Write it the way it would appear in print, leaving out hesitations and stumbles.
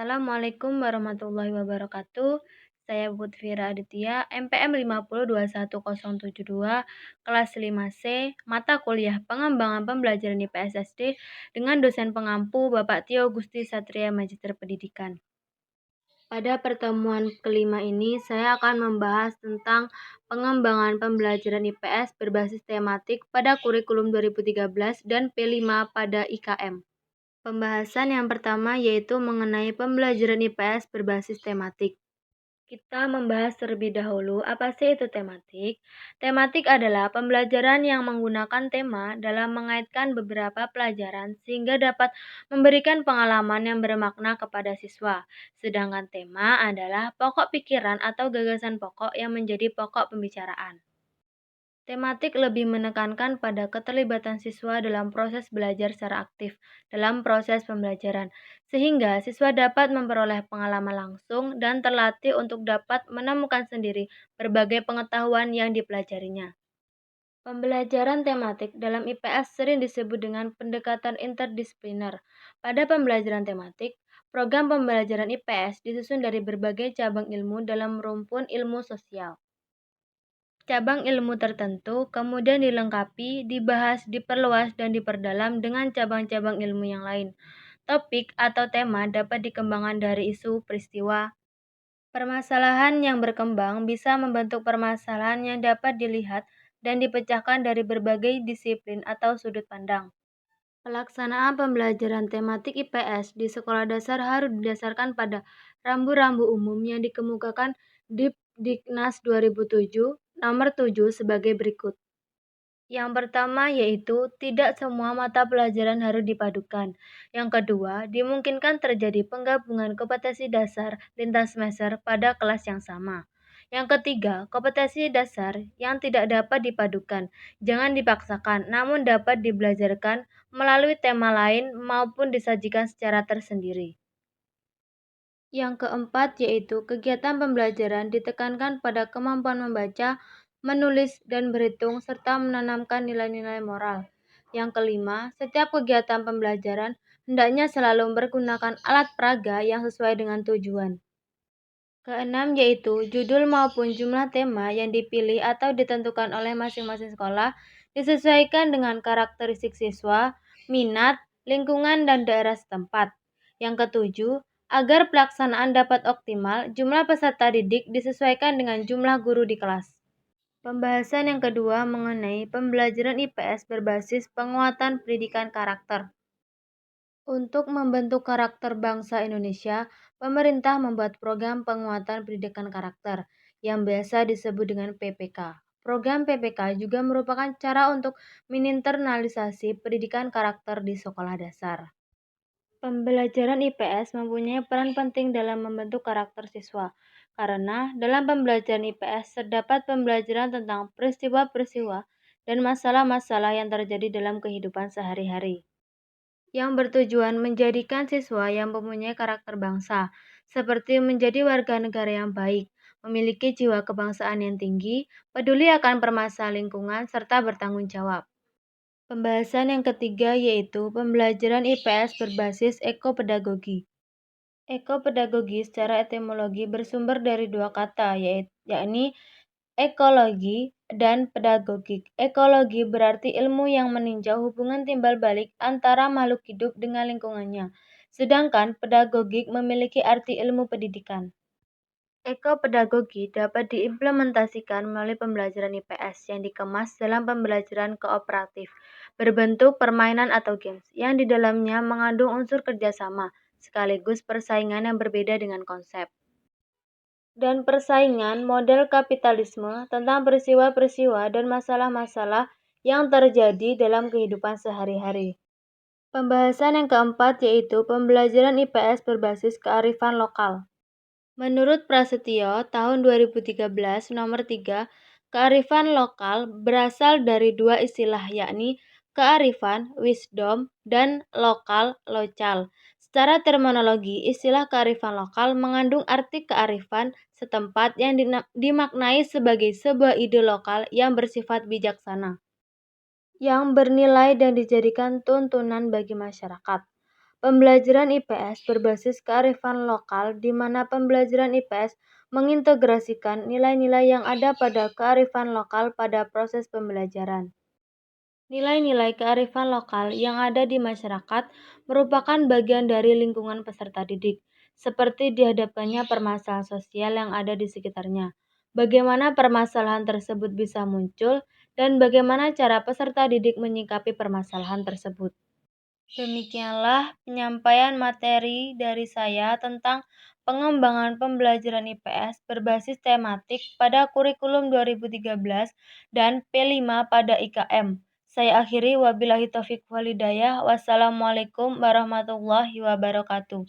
Assalamualaikum warahmatullahi wabarakatuh. Saya Putfira Aditya, MPM 5021072, kelas 5C, mata kuliah Pengembangan Pembelajaran IPS SD dengan dosen pengampu Bapak Tio Gusti Satria Magister Pendidikan. Pada pertemuan kelima ini, saya akan membahas tentang pengembangan pembelajaran IPS berbasis tematik pada kurikulum 2013 dan P5 pada IKM. Pembahasan yang pertama yaitu mengenai pembelajaran IPS berbasis tematik. Kita membahas terlebih dahulu apa sih itu tematik. Tematik adalah pembelajaran yang menggunakan tema dalam mengaitkan beberapa pelajaran sehingga dapat memberikan pengalaman yang bermakna kepada siswa. Sedangkan tema adalah pokok pikiran atau gagasan pokok yang menjadi pokok pembicaraan. Tematik lebih menekankan pada keterlibatan siswa dalam proses belajar secara aktif dalam proses pembelajaran, sehingga siswa dapat memperoleh pengalaman langsung dan terlatih untuk dapat menemukan sendiri berbagai pengetahuan yang dipelajarinya. Pembelajaran tematik dalam IPS sering disebut dengan pendekatan interdisipliner. Pada pembelajaran tematik, program pembelajaran IPS disusun dari berbagai cabang ilmu dalam rumpun ilmu sosial. Cabang ilmu tertentu kemudian dilengkapi, dibahas, diperluas, dan diperdalam dengan cabang-cabang ilmu yang lain. Topik atau tema dapat dikembangkan dari isu, peristiwa. Permasalahan yang berkembang bisa membentuk permasalahan yang dapat dilihat dan dipecahkan dari berbagai disiplin atau sudut pandang. Pelaksanaan pembelajaran tematik IPS di sekolah dasar harus didasarkan pada rambu-rambu umum yang dikemukakan di Diknas 2007 nomor 7 sebagai berikut. Yang pertama yaitu tidak semua mata pelajaran harus dipadukan. Yang kedua, dimungkinkan terjadi penggabungan kompetensi dasar lintas semester pada kelas yang sama. Yang ketiga, kompetensi dasar yang tidak dapat dipadukan, jangan dipaksakan, namun dapat dibelajarkan melalui tema lain maupun disajikan secara tersendiri. Yang keempat yaitu kegiatan pembelajaran ditekankan pada kemampuan membaca, menulis, dan berhitung, serta menanamkan nilai-nilai moral. Yang kelima, setiap kegiatan pembelajaran hendaknya selalu mempergunakan alat peraga yang sesuai dengan tujuan. Keenam yaitu judul maupun jumlah tema yang dipilih atau ditentukan oleh masing-masing sekolah disesuaikan dengan karakteristik siswa, minat, lingkungan, dan daerah setempat. Yang ketujuh, agar pelaksanaan dapat optimal, jumlah peserta didik disesuaikan dengan jumlah guru di kelas. Pembahasan yang kedua mengenai pembelajaran IPS berbasis penguatan pendidikan karakter. Untuk membentuk karakter bangsa Indonesia, pemerintah membuat program penguatan pendidikan karakter yang biasa disebut dengan PPK. Program PPK juga merupakan cara untuk menginternalisasi pendidikan karakter di sekolah dasar. Pembelajaran IPS mempunyai peran penting dalam membentuk karakter siswa, karena dalam pembelajaran IPS terdapat pembelajaran tentang peristiwa-peristiwa dan masalah-masalah yang terjadi dalam kehidupan sehari-hari, yang bertujuan menjadikan siswa yang mempunyai karakter bangsa, seperti menjadi warga negara yang baik, memiliki jiwa kebangsaan yang tinggi, peduli akan permasalahan lingkungan, serta bertanggung jawab. Pembahasan yang ketiga yaitu pembelajaran IPS berbasis ekopedagogi. Ekopedagogi secara etimologi bersumber dari dua kata, yakni ekologi dan pedagogik. Ekologi berarti ilmu yang meninjau hubungan timbal balik antara makhluk hidup dengan lingkungannya, sedangkan pedagogik memiliki arti ilmu pendidikan. Ekopedagogi dapat diimplementasikan melalui pembelajaran IPS yang dikemas dalam pembelajaran kooperatif, berbentuk permainan atau games, yang di dalamnya mengandung unsur kerjasama, sekaligus persaingan yang berbeda dengan konsep dan persaingan model kapitalisme tentang peristiwa-peristiwa dan masalah-masalah yang terjadi dalam kehidupan sehari-hari. Pembahasan yang keempat yaitu pembelajaran IPS berbasis kearifan lokal. Menurut Prasetyo tahun 2013 nomor 3, kearifan lokal berasal dari dua istilah, yakni kearifan, wisdom, dan lokal, local. Secara terminologi, istilah kearifan lokal mengandung arti kearifan setempat yang dimaknai sebagai sebuah ide lokal yang bersifat bijaksana, yang bernilai dan dijadikan tuntunan bagi masyarakat. Pembelajaran IPS berbasis kearifan lokal, di mana pembelajaran IPS mengintegrasikan nilai-nilai yang ada pada kearifan lokal pada proses pembelajaran. Nilai-nilai kearifan lokal yang ada di masyarakat merupakan bagian dari lingkungan peserta didik, seperti dihadapkannya permasalahan sosial yang ada di sekitarnya. Bagaimana permasalahan tersebut bisa muncul, dan bagaimana cara peserta didik menyikapi permasalahan tersebut. Demikianlah penyampaian materi dari saya tentang pengembangan pembelajaran IPS berbasis tematik pada kurikulum 2013 dan P5 pada IKM. Saya akhiri, wabillahi taufiq walhidayah. Wassalamualaikum warahmatullahi wabarakatuh.